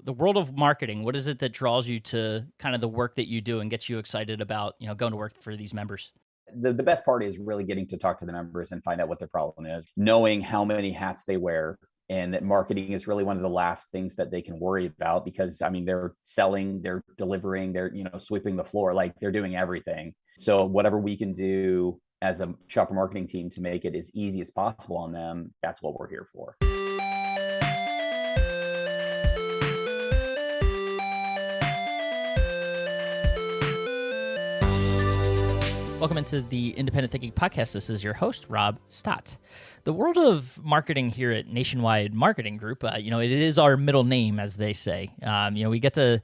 the world of marketing, what is it that draws you to kind of the work that you do and gets you excited about, going to work for these members? The best part is really getting to talk to the members and find out what their problem is, knowing how many hats they wear, and that marketing is really one of the last things that they can worry about because I mean they're selling, they're delivering, they're sweeping the floor, like they're doing everything. So whatever we can do as a shopper marketing team to make it as easy as possible on them, that's what we're here for. Welcome into the Independent Thinking Podcast. This is your host, Rob Stott. The world of marketing here at Nationwide Marketing Group, it is our middle name, as they say. We get to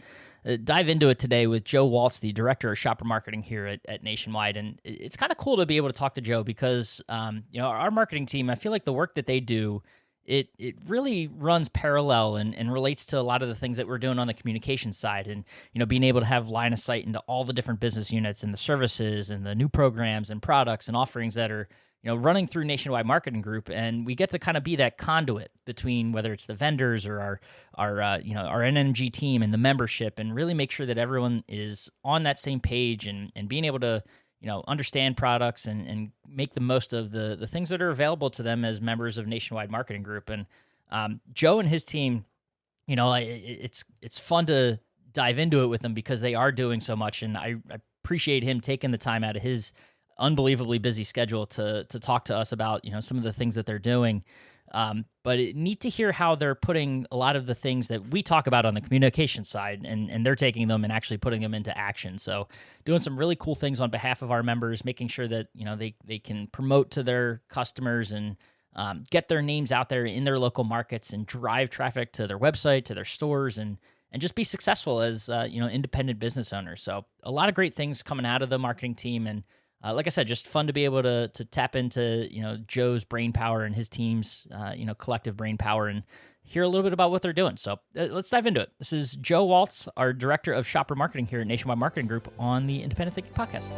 dive into it today with Joe Walz, the director of shopper marketing here at Nationwide. And it's kind of cool to be able to talk to Joe because, our marketing team, I feel like the work that they do, it really runs parallel and relates to a lot of the things that we're doing on the communication side, and being able to have line of sight into all the different business units and the services and the new programs and products and offerings that are running through Nationwide Marketing Group. And we get to kind of be that conduit between whether it's the vendors or our NMG team and the membership, and really make sure that everyone is on that same page and being able to understand products and make the most of the things that are available to them as members of Nationwide Marketing Group. And Joe and his team, it's fun to dive into it with them because they are doing so much. And I appreciate him taking the time out of his unbelievably busy schedule to talk to us about, some of the things that they're doing. But neat to hear how they're putting a lot of the things that we talk about on the communication side, and they're taking them and actually putting them into action. So doing some really cool things on behalf of our members, making sure that, they can promote to their customers and get their names out there in their local markets and drive traffic to their website, to their stores, and just be successful as, independent business owners. So a lot of great things coming out of the marketing team. And like I said, just fun to be able to tap into, Joe's brain power and his team's, collective brain power, and hear a little bit about what they're doing. So let's dive into it. This is Joe Walz, our director of shopper marketing here at Nationwide Marketing Group on the Independent Thinking Podcast.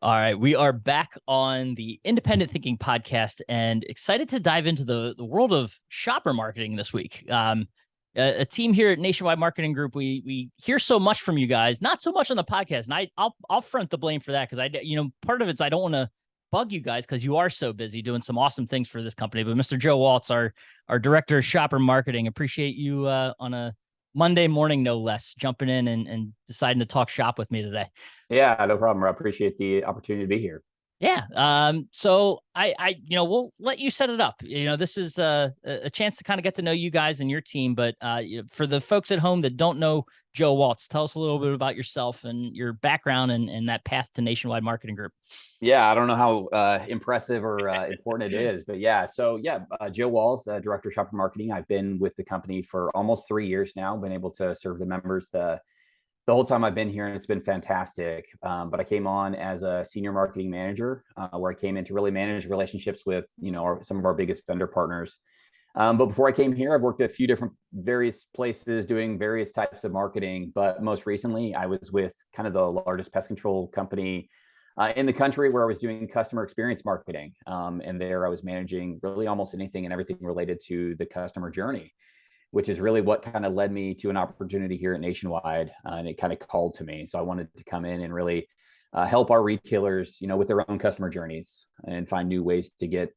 All right, we are back on the Independent Thinking Podcast and excited to dive into the world of shopper marketing this week. A team here at Nationwide Marketing Group, we hear so much from you guys, not so much on the podcast, and I'll front the blame for that because part of it's I don't want to bug you guys because you are so busy doing some awesome things for this company. But Mr. Joe Walz, our director of shopper marketing, appreciate you on a Monday morning, no less, jumping in and deciding to talk shop with me today. Yeah, no problem. I appreciate the opportunity to be here. Yeah. So we'll let you set it up. This is a chance to kind of get to know you guys and your team. But for the folks at home that don't know Joe Walz, tell us a little bit about yourself and your background and that path to Nationwide Marketing Group. Yeah, I don't know how impressive or important it is, but yeah. So yeah, Joe Walz, director of shopper marketing. I've been with the company for almost 3 years now. Been able to serve the members the whole time I've been here, and it's been fantastic. But I came on as a senior marketing manager, where I came in to really manage relationships with some of our biggest vendor partners. But before I came here, I've worked at a few different various places doing various types of marketing. But most recently, I was with kind of the largest pest control company in the country, where I was doing customer experience marketing. And there I was managing really almost anything and everything related to the customer journey, which is really what kind of led me to an opportunity here at Nationwide. And it kind of called to me. So I wanted to come in and really help our retailers, with their own customer journeys and find new ways to get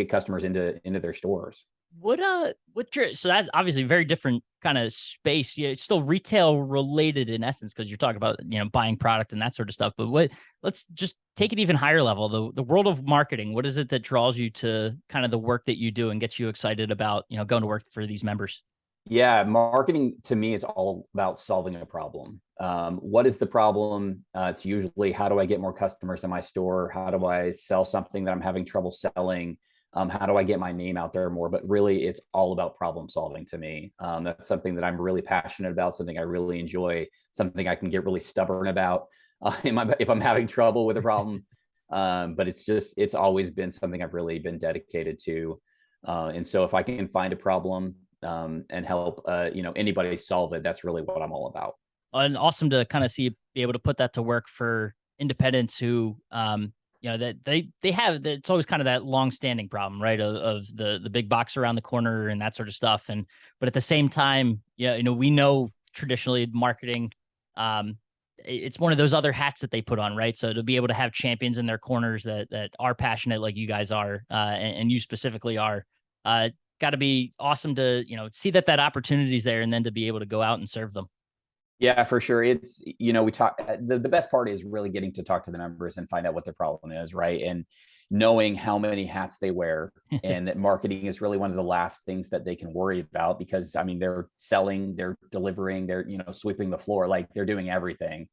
customers into their stores. So that's obviously a very different kind of space. Yeah, it's still retail related in essence, because you're talking about, buying product and that sort of stuff. But let's just take it even higher level. The world of marketing, what is it that draws you to kind of the work that you do and gets you excited about, going to work for these members? Yeah, marketing to me is all about solving a problem. What is the problem? It's usually, how do I get more customers in my store? How do I sell something that I'm having trouble selling? How do I get my name out there more? But really, it's all about problem solving to me. That's something that I'm really passionate about, something I really enjoy, something I can get really stubborn about if I'm having trouble with a problem. But it's always been something I've really been dedicated to. And so if I can find a problem and help anybody solve it, that's really what I'm all about. And awesome to kind of see you be able to put that to work for independents who, that they have, it's always kind of that long-standing problem, right? Of the big box around the corner and that sort of stuff. But at the same time, we know traditionally marketing, it's one of those other hats that they put on, right? So to be able to have champions in their corners that are passionate like you guys are, and you specifically are, got to be awesome to, see that opportunity is there and then to be able to go out and serve them. Yeah, for sure. It's, we talk, the best part is really getting to talk to the members and find out what their problem is, right? And knowing how many hats they wear, and that marketing is really one of the last things that they can worry about, because I mean, they're selling, they're delivering, they're, sweeping the floor, like they're doing everything.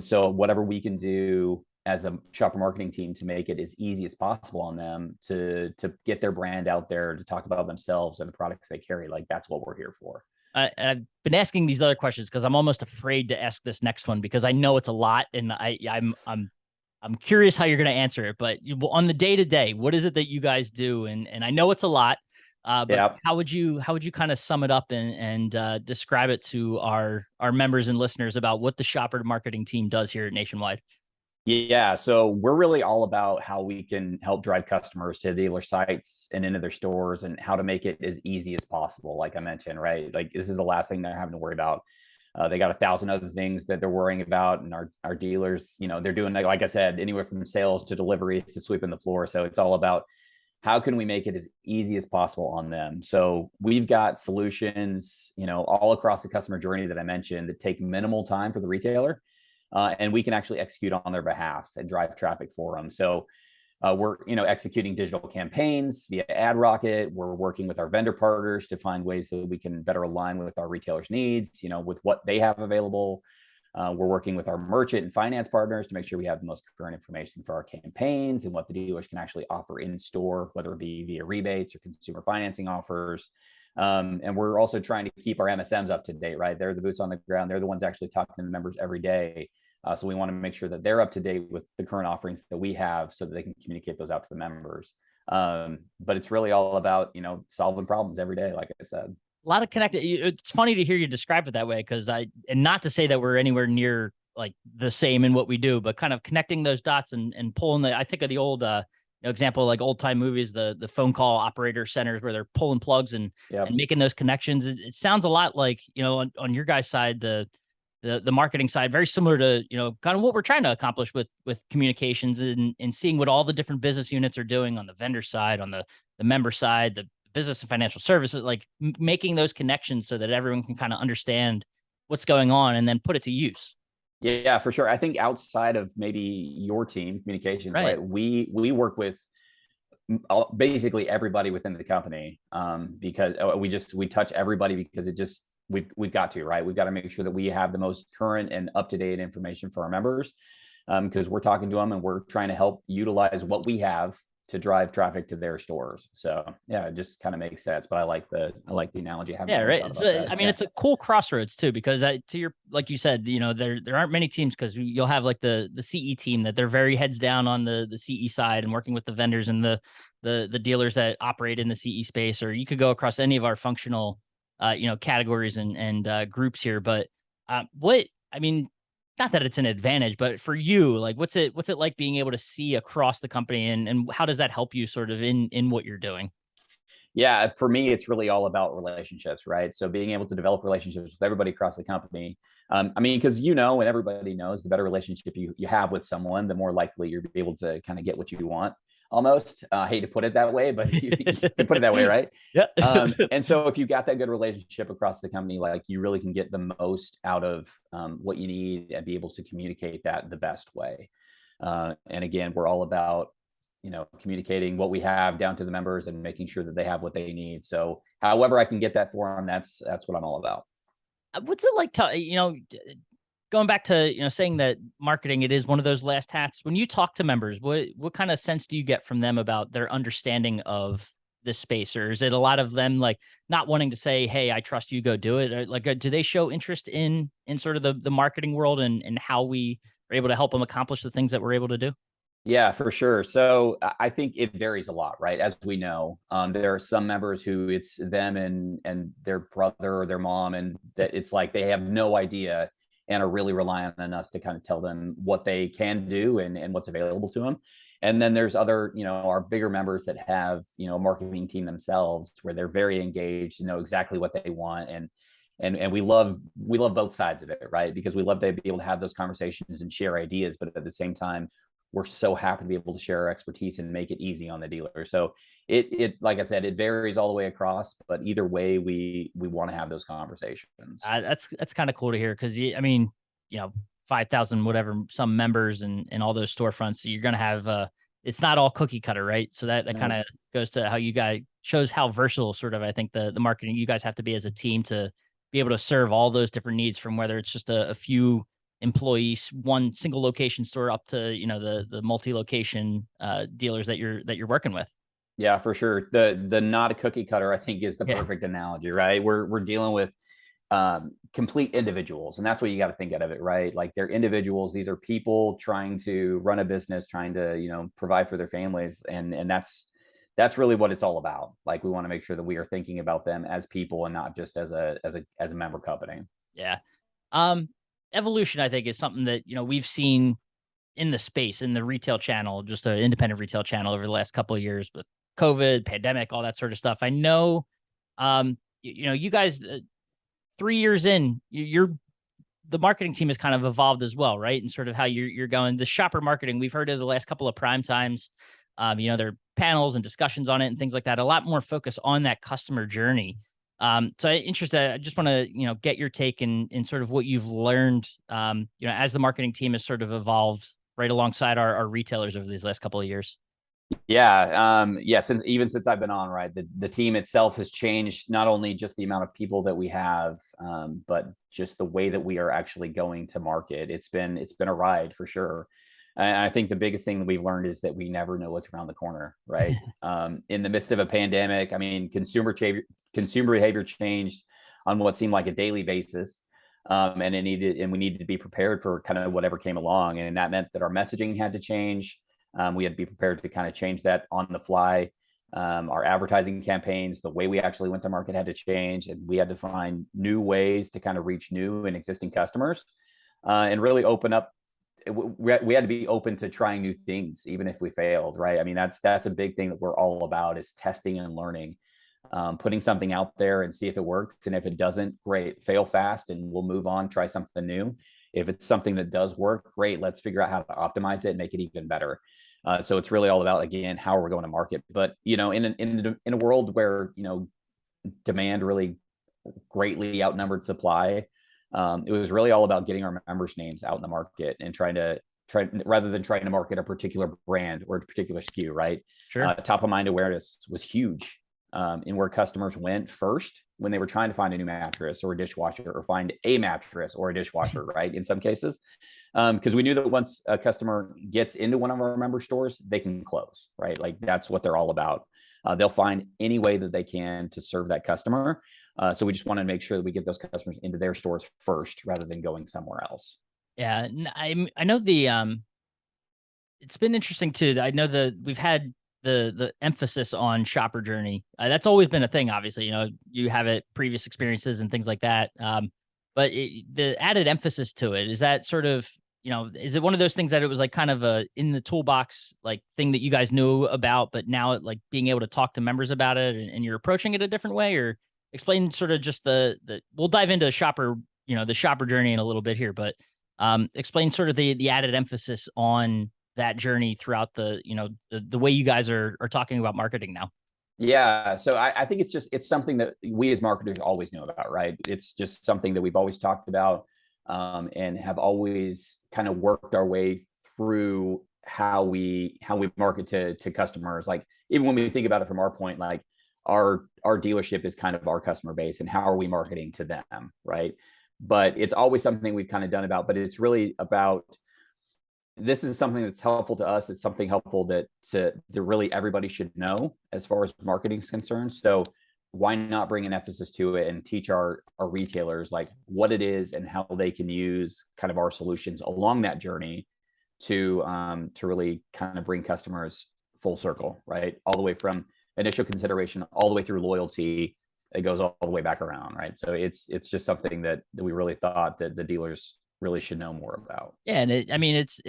So whatever we can do as a shopper marketing team to make it as easy as possible on them to get their brand out there, to talk about themselves and the products they carry, like that's what we're here for. I've been asking these other questions because I'm almost afraid to ask this next one, because I know it's a lot, and I'm curious how you're going to answer it. But on the day to day, what is it that you guys do? And I know it's a lot, but how would you kind of sum it up and describe it to our members and listeners about what the shopper marketing team does here at Nationwide? Yeah, so we're really all about how we can help drive customers to dealer sites and into their stores, and how to make it as easy as possible. Like I mentioned, right? Like this is the last thing they're having to worry about. They got 1,000 other things that they're worrying about, and our dealers, they're doing, like I said, anywhere from sales to deliveries to sweeping the floor. So it's all about how can we make it as easy as possible on them. So we've got solutions, all across the customer journey that I mentioned, that take minimal time for the retailer. And we can actually execute on their behalf and drive traffic for them. So we're executing digital campaigns via AdRocket. We're working with our vendor partners to find ways that we can better align with our retailers' needs, with what they have available. We're working with our merchant and finance partners to make sure we have the most current information for our campaigns and what the dealers can actually offer in store, whether it be via rebates or consumer financing offers. And we're also trying to keep our MSMs up to date, right? They're the boots on the ground. They're the ones actually talking to the members every day. So we want to make sure that they're up to date with the current offerings that we have, so that they can communicate those out to the members. But it's really all about, solving problems every day, like I said. A lot of connected. It's funny to hear you describe it that way, because and not to say that we're anywhere near like the same in what we do, but kind of connecting those dots and pulling I think of the old, example, like old time movies, the phone call operator centers where they're pulling plugs and making those connections. It sounds a lot like, on your guys' side, the marketing side, very similar to, kind of what we're trying to accomplish with communications, and seeing what all the different business units are doing on the vendor side, on the member side, the business and financial services, like making those connections so that everyone can kind of understand what's going on and then put it to use. Yeah, for sure. I think outside of maybe your team, communications, right? We work with basically everybody within the company, because we touch everybody, because we've got to, right? We've got to make sure that we have the most current and up-to-date information for our members, because we're talking to them and we're trying to help utilize what we have to drive traffic to their stores. So yeah, it just kind of makes sense. But I like the analogy. Yeah, right. It's a cool crossroads too, because like you said, there aren't many teams, because you'll have like the CE team that they're very heads down on the CE side and working with the vendors and the dealers that operate in the CE space, or you could go across any of our functional categories and groups here. But not that it's an advantage, but for you, like, what's it like being able to see across the company, and how does that help you sort of in what you're doing? Yeah, for me, it's really all about relationships, right? So being able to develop relationships with everybody across the company. Because and everybody knows, the better relationship you have with someone, the more likely you're able to kind of get what you want. Almost, hate to put it that way, but you can put it that way, right? Yeah. And so if you got that good relationship across the company, like you really can get the most out of what you need and be able to communicate that the best way. And again, we're all about, communicating what we have down to the members and making sure that they have what they need. So however I can get that for them, that's what I'm all about. What's it like to, going back to, saying that marketing, it is one of those last hats. When you talk to members, what kind of sense do you get from them about their understanding of this space? Or is it a lot of them like not wanting to say, hey, I trust you, go do it? Or like, do they show interest in sort of the marketing world and how we are able to help them accomplish the things that we're able to do? Yeah, for sure. So I think it varies a lot, right? As we know, there are some members who it's them and their brother or their mom, and that it's like they have no idea. and are really relying on us to kind of tell them what they can do and what's available to them. And then there's other, our bigger members that have, a marketing team themselves where they're very engaged and know exactly what they want. And we love both sides of it, right? Because we love to be able to have those conversations and share ideas, but at the same time, we're so happy to be able to share our expertise and make it easy on the dealer. So it like I said, it varies all the way across, but either way, we want to have those conversations. That's kind of cool to hear because I mean, 5,000 whatever some members and all those storefronts. So you're gonna have it's not all cookie cutter, right? So that No. kind of goes to how you guys shows how versatile sort of I think the marketing you guys have to be as a team to be able to serve all those different needs from whether it's just a few employees, one single location store up to the multi-location dealers that you're working with. Yeah, for sure. The not a cookie cutter, I think, is the perfect analogy, right? We're dealing with complete individuals, and that's what you got to think out of it, right? Like they're individuals. These are people trying to run a business, trying to provide for their families, and that's really what it's all about. Like we want to make sure that we are thinking about them as people and not just as a member company. Yeah. Evolution, I think, is something that we've seen in the space in the retail channel, just an independent retail channel over the last couple of years with COVID, pandemic, all that sort of stuff. I know, you guys, 3 years in, the marketing team has kind of evolved as well, right? And sort of how you're going. The shopper marketing, we've heard of the last couple of prime times. There are panels and discussions on it and things like that. A lot more focus on that customer journey. So I'm interested. I just want to get your take in sort of what you've learned, as the marketing team has sort of evolved right alongside our retailers over these last couple of years. Yeah. Since I've been on, right, the team itself has changed, not only just the amount of people that we have, but just the way that we are actually going to market. It's been a ride for sure. And I think the biggest thing that we've learned is that we never know what's around the corner, right? In the midst of a pandemic, I mean, consumer behavior changed on what seemed like a daily basis. And we needed to be prepared for kind of whatever came along. And that meant that our messaging had to change. We had to be prepared to kind of change that on the fly. Our advertising campaigns, the way we actually went to market had to change, and we had to find new ways to kind of reach new and existing customers, and really open up. We had to be open to trying new things, even if we failed, right? I mean, that's a big thing that we're all about, is testing and learning, putting something out there and see if it works. And if it doesn't, great, fail fast and we'll move on, try something new. If it's something that does work, great, let's figure out how to optimize it and make it even better. So it's really all about, again, how are we going to market? But, in a world where, demand really greatly outnumbered supply, it was really all about getting our members' names out in the market and rather than trying to market a particular brand or a particular SKU, right? Sure. Top of mind awareness was huge in where customers went first when they were trying to find a new mattress or a dishwasher, or find a mattress or a dishwasher, right? In some cases, because we knew that once a customer gets into one of our member stores, they can close, right? Like that's what they're all about. They'll find any way that they can to serve that customer. So we just want to make sure that we get those customers into their stores first rather than going somewhere else. Yeah, I know it's been interesting too. I know we've had the emphasis on shopper journey. That's always been a thing. Obviously, you have it previous experiences and things like that. But the added emphasis to it, is that sort of, is it one of those things that it was like kind of a in the toolbox like thing that you guys knew about, but now like being able to talk to members about it and you're approaching it a different way? Or explain sort of just we'll dive into shopper, the shopper journey in a little bit here, but explain sort of the added emphasis on that journey throughout the way you guys are talking about marketing now. Yeah. So I think it's something that we as marketers always knew about, right? It's just something that we've always talked about, and have always kind of worked our way through how we market to customers. Like even when we think about it from our point, like our dealership is kind of our customer base, and how are we marketing to them, right? But it's always something we've kind of done about, but it's really about, this is something that's helpful to us. It's something helpful that really everybody should know as far as marketing is concerned. So why not bring an emphasis to it and teach our retailers like what it is and how they can use kind of our solutions along that journey to really kind of bring customers full circle, right? All the way from initial consideration, all the way through loyalty. It goes all the way back around, right? So it's just something that we really thought that the dealers really should know more about. Yeah, and I mean, it's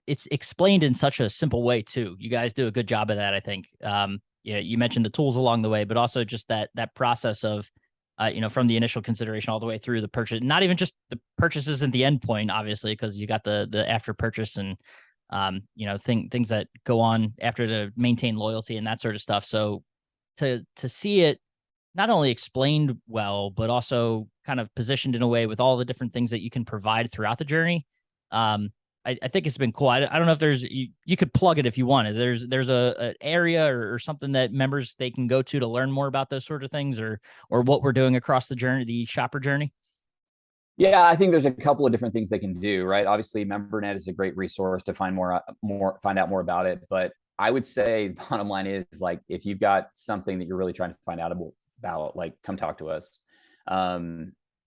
explained in such a simple way too. You guys do a good job of that, I think. Yeah, you mentioned the tools along the way, but also just that process of, from the initial consideration all the way through the purchase. Not even just the purchase isn't the end point, obviously, because you got the after purchase and, things that go on after to maintain loyalty and that sort of stuff. So to see it not only explained well, but also kind of positioned in a way with all the different things that you can provide throughout the journey. I think it's been cool. I don't know if there's you could plug it if you wanted. There's an area or something that members they can go to learn more about those sort of things or what we're doing across the journey, the shopper journey. Yeah, I think there's a couple of different things they can do, right? Obviously, MemberNet is a great resource to find out more about it. But I would say the bottom line is like if you've got something that you're really trying to find out about, like come talk to us.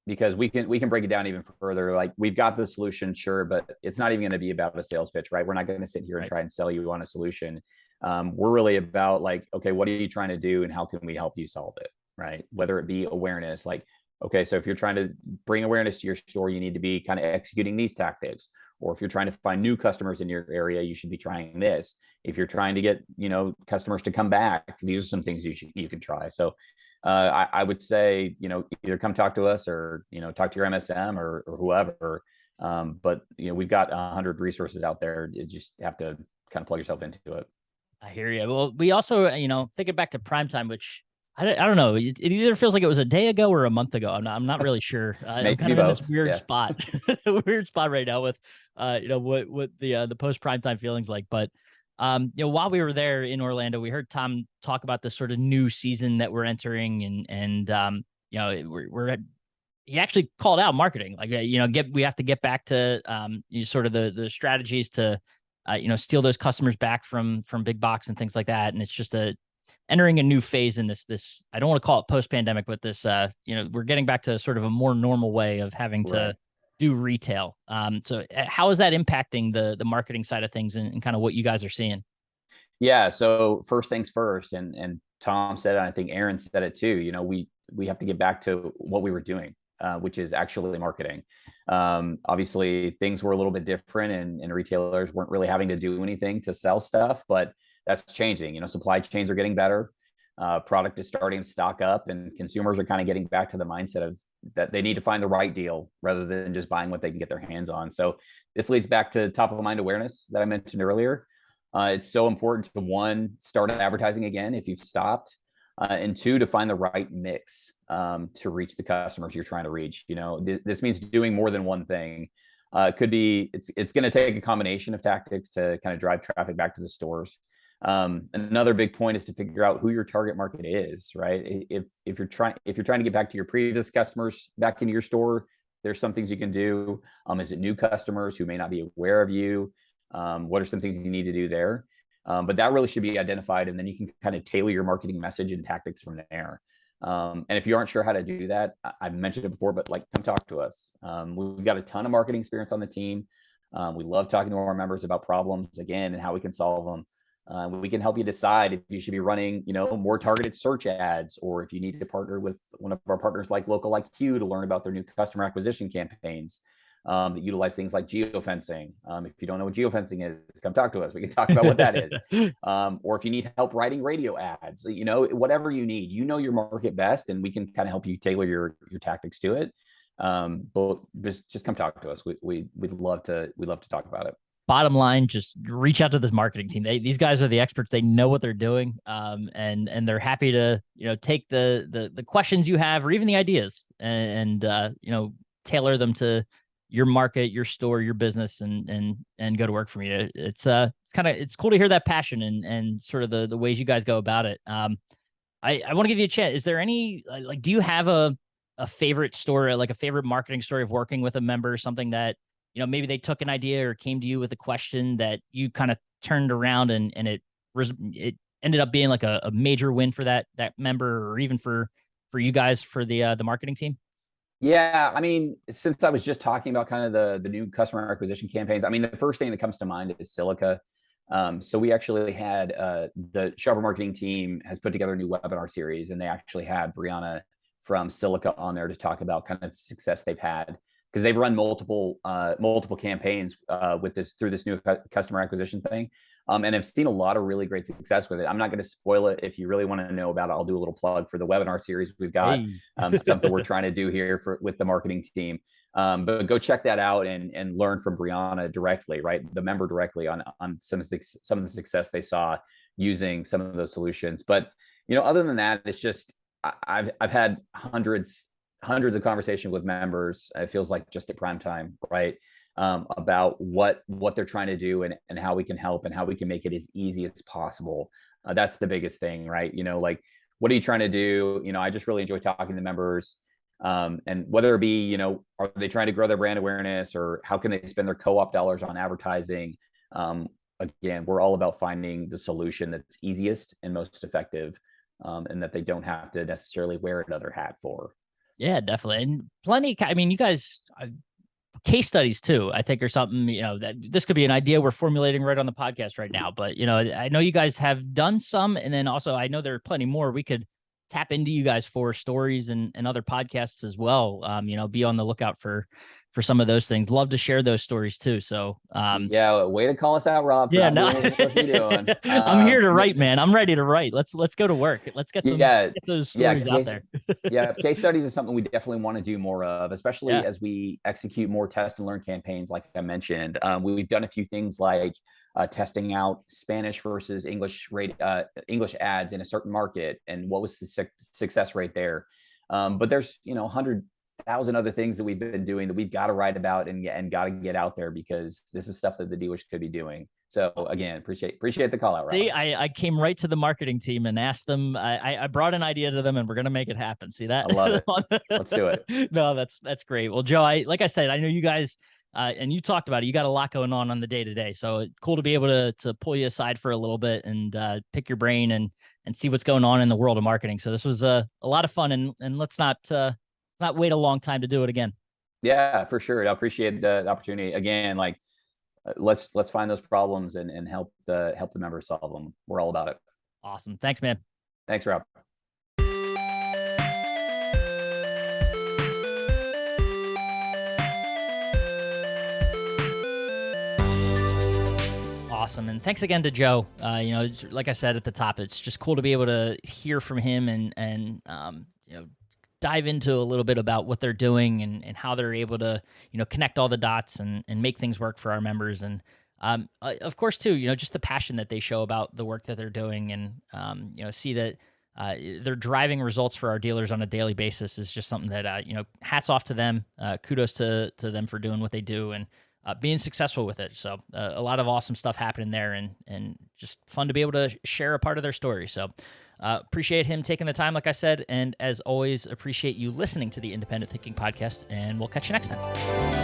Because we can break it down even further. Like we've got the solution, sure, but it's not even going to be about a sales pitch, right? We're not going to sit here and try and sell you on a solution. We're really about like, okay, what are you trying to do and how can we help you solve it, right? Whether it be awareness, like, okay, so if you're trying to bring awareness to your store, you need to be kind of executing these tactics. Or if you're trying to find new customers in your area, you should be trying this. If you're trying to get, customers to come back, these are some things you can try. So I would say, either come talk to us or, talk to your MSM or whoever. But, we've got 100 resources out there. You just have to kind of plug yourself into it. I hear you. Well, we also, thinking back to primetime, which I don't know. It either feels like it was a day ago or a month ago. I'm not really sure. I'm kind of in this weird spot, weird spot right now with, what the post primetime feelings like. But, while we were there in Orlando, we heard Tom talk about this sort of new season that we're entering, and he actually called out marketing, like we have to get back to sort of the strategies to steal those customers back from big box and things like that, and it's just entering a new phase in this. I don't want to call it post pandemic, but this we're getting back to sort of a more normal way of having to do retail. So how is that impacting the marketing side of things and kind of what you guys are seeing? Yeah. So first things first, and Tom said it, and I think Aaron said it too. We have to get back to what we were doing, which is actually marketing. Obviously, things were a little bit different, and retailers weren't really having to do anything to sell stuff, but that's changing. Supply chains are getting better. Product is starting to stock up, and consumers are kind of getting back to the mindset of that they need to find the right deal rather than just buying what they can get their hands on. So this leads back to top of mind awareness that I mentioned earlier. It's so important to, one, start advertising again if you've stopped, and two, to find the right mix to reach the customers you're trying to reach. This means doing more than one thing. It could be it's going to take a combination of tactics to kind of drive traffic back to the stores. Another big point is to figure out who your target market is, right? If you're trying to get back to your previous customers back into your store, there's some things you can do. Is it new customers who may not be aware of you? What are some things you need to do there? But that really should be identified, and then you can kind of tailor your marketing message and tactics from there. And if you aren't sure how to do that, I've mentioned it before, but like, come talk to us. We've got a ton of marketing experience on the team. We love talking to our members about problems, again, and how we can solve them. We can help you decide if you should be running, more targeted search ads, or if you need to partner with one of our partners like Local IQ to learn about their new customer acquisition campaigns that utilize things like geofencing. If you don't know what geofencing is, come talk to us. We can talk about what that is. Or if you need help writing radio ads, whatever you need, your market best, and we can kind of help you tailor your tactics to it. But just come talk to us. We'd love to talk about it. Bottom line, just reach out to this marketing team. These guys are the experts. They know what they're doing, and they're happy to take the questions you have or even the ideas and tailor them to your market, your store, your business, and go to work for you. It's cool to hear that passion and sort of the ways you guys go about it. I want to give you a chance. Is there any do you have a favorite story, like a favorite marketing story of working with a member, something that maybe they took an idea or came to you with a question that you kind of turned around and it ended up being like a major win for that member, or even for you guys for the marketing team? Yeah, I mean, since I was just talking about kind of the new customer acquisition campaigns, I mean, the first thing that comes to mind is Silica. So we actually had the shopper marketing team has put together a new webinar series, and they actually had Brianna from Silica on there to talk about kind of the success they've had because they've run multiple campaigns through this new customer acquisition thing. And I've seen a lot of really great success with it. I'm not going to spoil it. If you really want to know about it, I'll do a little plug for the webinar series we've got. Something we're trying to do here with the marketing team. But go check that out and learn from Brianna directly, right? The member directly on some of the success they saw using some of those solutions. But other than that, it's just I've had hundreds of conversations with members. It feels like just at prime time, right? About what they're trying to do and how we can help and how we can make it as easy as possible. That's the biggest thing, right? Like, what are you trying to do? I just really enjoy talking to members. And whether it be, are they trying to grow their brand awareness, or how can they spend their co-op dollars on advertising? Again, we're all about finding the solution that's easiest and most effective, and that they don't have to necessarily wear another hat for. Yeah, definitely. And plenty, you guys, case studies too, I think, or something, that this could be an idea we're formulating right on the podcast right now. But, I know you guys have done some, and then also I know there are plenty more we could tap into you guys for stories and other podcasts as well. Be on the lookout for some of those things. Love to share those stories too. So, yeah, way to call us out, Rob. Yeah, no, I'm here to write, man. I'm ready to write. Let's go to work. Let's get those stories out there. Yeah, case studies is something we definitely want to do more of, especially as we execute more test and learn campaigns. Like I mentioned, we've done a few things like testing out Spanish versus English ads in a certain market, and what was the success rate there. But there's 100,000 other things that we've been doing that we've got to write about and got to get out there, because this is stuff that the dealers could be doing. So again, appreciate the call out, Rob. See, I came right to the marketing team and asked them. I brought an idea to them, and we're gonna make it happen. See that? I love it. Let's do it. No, that's great. Well, Joe, like I said, I know you guys, and you talked about it. You got a lot going on the day to day, so it's cool to be able to pull you aside for a little bit and pick your brain and see what's going on in the world of marketing. So this was a lot of fun, and let's not wait a long time to do it again. Yeah, for sure. I appreciate the opportunity again. Like, let's find those problems and help the members solve them. We're all about it. Awesome. Thanks, man. Thanks, Rob. Awesome. And thanks again to Joe. Like I said at the top, it's just cool to be able to hear from him and dive into a little bit about what they're doing and how they're able to, connect all the dots and make things work for our members. And of course, too, just the passion that they show about the work that they're doing, and, see that they're driving results for our dealers on a daily basis is just something that, hats off to them. Kudos to them for doing what they do and being successful with it. So a lot of awesome stuff happening there, and just fun to be able to share a part of their story. So appreciate him taking the time, like I said, and as always, appreciate you listening to the Independent Thinking Podcast, and we'll catch you next time.